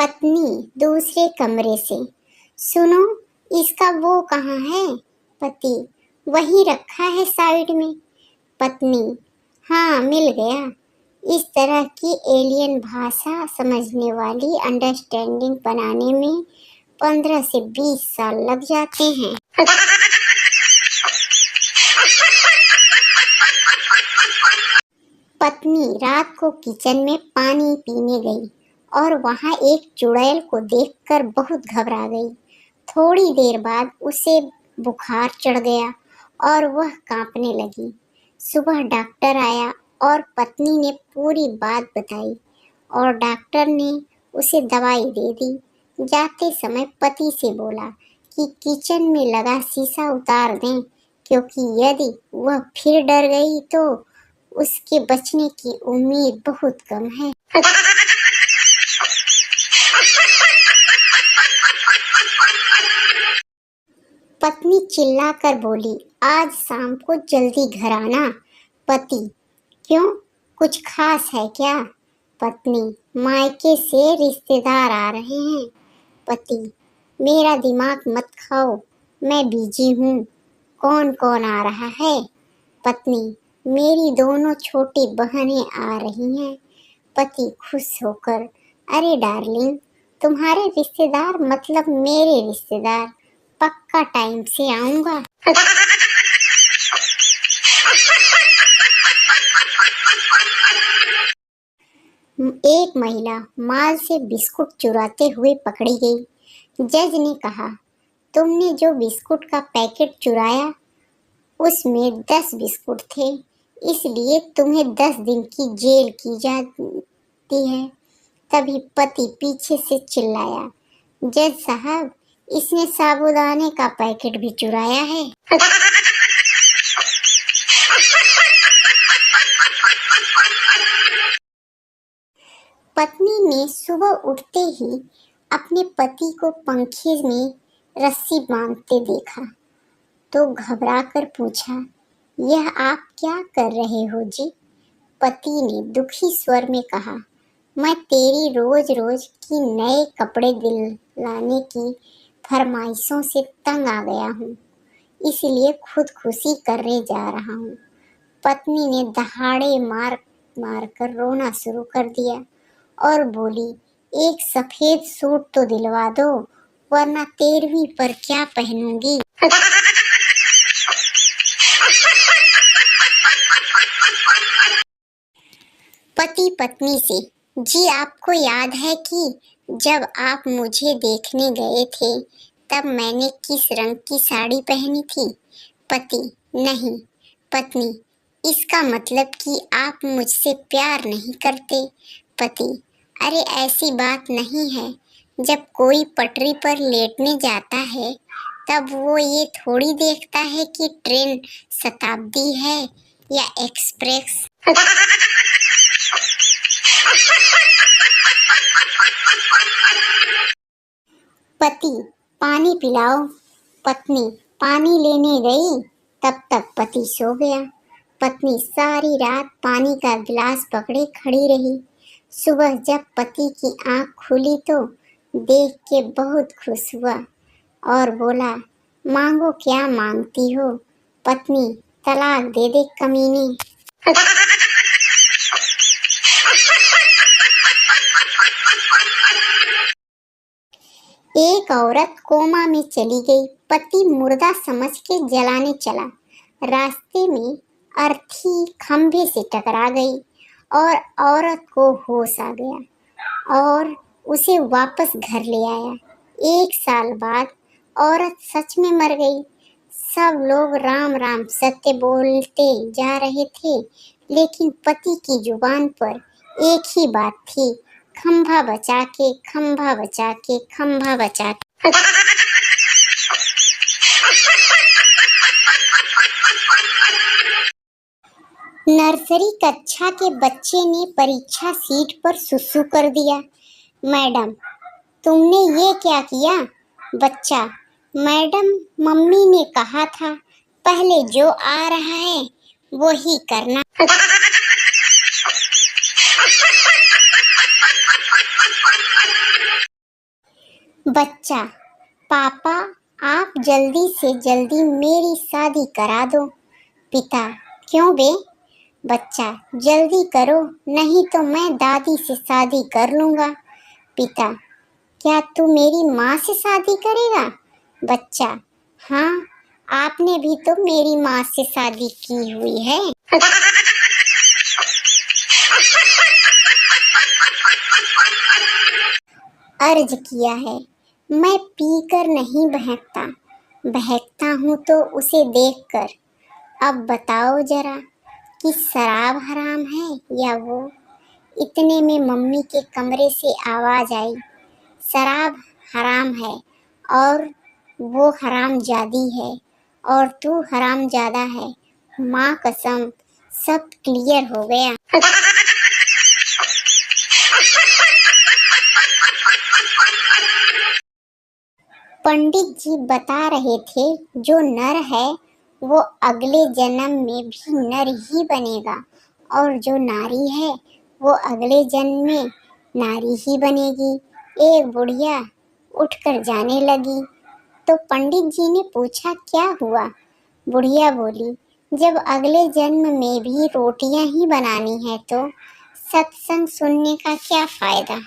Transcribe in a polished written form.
पत्नी दूसरे कमरे से, सुनो इसका वो कहाँ है? पति, वहीं रखा है साइड में। पत्नी, हाँ मिल गया। इस तरह की एलियन भाषा समझने वाली अंडरस्टैंडिंग बनाने में 15 से 20 साल लग जाते हैं। पत्नी रात को किचन में पानी पीने गई और वहां एक चुड़ैल को देखकर बहुत घबरा गई। थोड़ी देर बाद उसे बुखार चढ़ गया और वह कांपने लगी। सुबह डॉक्टर आया और पत्नी ने पूरी बात बताई और डॉक्टर ने उसे दवाई दे दी। जाते समय पति से बोला कि किचन में लगा शीशा उतार दें, क्योंकि यदि वह फिर डर गई तो उसके बचने की उम्मीद बहुत कम है। पत्नी चिल्लाकर बोली, आज शाम को जल्दी घर आना। पति, क्यों, कुछ खास है क्या? पत्नी, मायके से रिश्तेदार आ रहे हैं। पति, मेरा दिमाग मत खाओ, मैं बिजी हूँ। कौन कौन आ रहा है? पत्नी, मेरी दोनों छोटी बहनें आ रही हैं। पति खुश होकर, अरे डार्लिंग, तुम्हारे रिश्तेदार मतलब मेरे रिश्तेदार, पक्का टाइम से आऊंगा। एक महिला माल से बिस्कुट चुराते हुए पकड़ी गई। जज ने कहा, तुमने जो बिस्कुट का पैकेट चुराया उसमें 10 बिस्कुट थे, इसलिए तुम्हें 10 दिन की जेल की जाती है। तभी पति पीछे से चिल्लाया, जज साहब, इसने साबूदाने का पैकेट भी चुराया है। पत्नी ने सुबह उठते ही अपने पति को पंखे में रस्सी बांधते देखा तो घबराकर पूछा, यह आप क्या कर रहे हो जी? पति ने दुखी स्वर में कहा, मैं तेरी रोज रोज की नए कपड़े दिलाने की फरमाइशों से तंग आ गया हूँ, इसलिए खुदकुशी करने जा रहा हूँ। पत्नी ने दहाड़े मार मार कर रोना शुरू कर दिया और बोली, एक सफेद सूट तो दिलवा दो, वरना 13वीं पर क्या पहनूंगी। पति पत्नी से, जी आपको याद है कि जब आप मुझे देखने गए थे तब मैंने किस रंग की साड़ी पहनी थी? पति, नहीं। पत्नी, इसका मतलब कि आप मुझसे प्यार नहीं करते। पति, अरे ऐसी बात नहीं है, जब कोई पटरी पर लेटने जाता है तब वो ये थोड़ी देखता है कि ट्रेन शताब्दी है या एक्सप्रेस। पति, पानी पिलाओ। पत्नी पानी लेने गई, तब तक पति सो गया। पत्नी सारी रात पानी का गिलास पकड़े खड़ी रही। सुबह जब पति की आंख खुली तो देख के बहुत खुश हुआ और बोला, मांगो क्या मांगती हो? पत्नी, तलाक दे दे कमीनी। एक औरत कोमा में चली गई। पति मुर्दा समझ के जलाने चला। रास्ते में अर्थी खंभे से टकरा गई और औरत को होश आ गया और उसे वापस घर ले आया। 1 साल बाद औरत सच में मर गई। सब लोग राम राम सत्य बोलते जा रहे थे, लेकिन पति की जुबान पर एक ही बात थी, खंभा बचा के, खंभा बचा के, खंभा बचा के। नर्सरी कक्षा के बच्चे ने परीक्षा सीट पर सुसु कर दिया। मैडम, तुमने ये क्या किया? बच्चा, मैडम, मम्मी ने कहा था पहले जो आ रहा है वो ही करना। बच्चा, पापा आप जल्दी से जल्दी मेरी शादी करा दो। पिता, क्यों बे? बच्चा, जल्दी करो नहीं तो मैं दादी से शादी कर लूँगा। पिता, क्या तू मेरी माँ से शादी करेगा? बच्चा, हाँ, आपने भी तो मेरी माँ से शादी की हुई है। अर्ज किया है, मैं पीकर नहीं बहकता, बहकता हूँ तो उसे देखकर। अब बताओ जरा कि शराब हराम है या वो? इतने में मम्मी के कमरे से आवाज आई, शराब हराम है और वो हरामजादी है और तू हरामजादा है। माँ कसम, सब क्लियर हो गया। पंडित जी बता रहे थे, जो नर है वो अगले जन्म में भी नर ही बनेगा और जो नारी है वो अगले जन्म में नारी ही बनेगी। एक बुढ़िया उठकर जाने लगी तो पंडित जी ने पूछा, क्या हुआ? बुढ़िया बोली, जब अगले जन्म में भी रोटियां ही बनानी है तो सत्संग सुनने का क्या फायदा।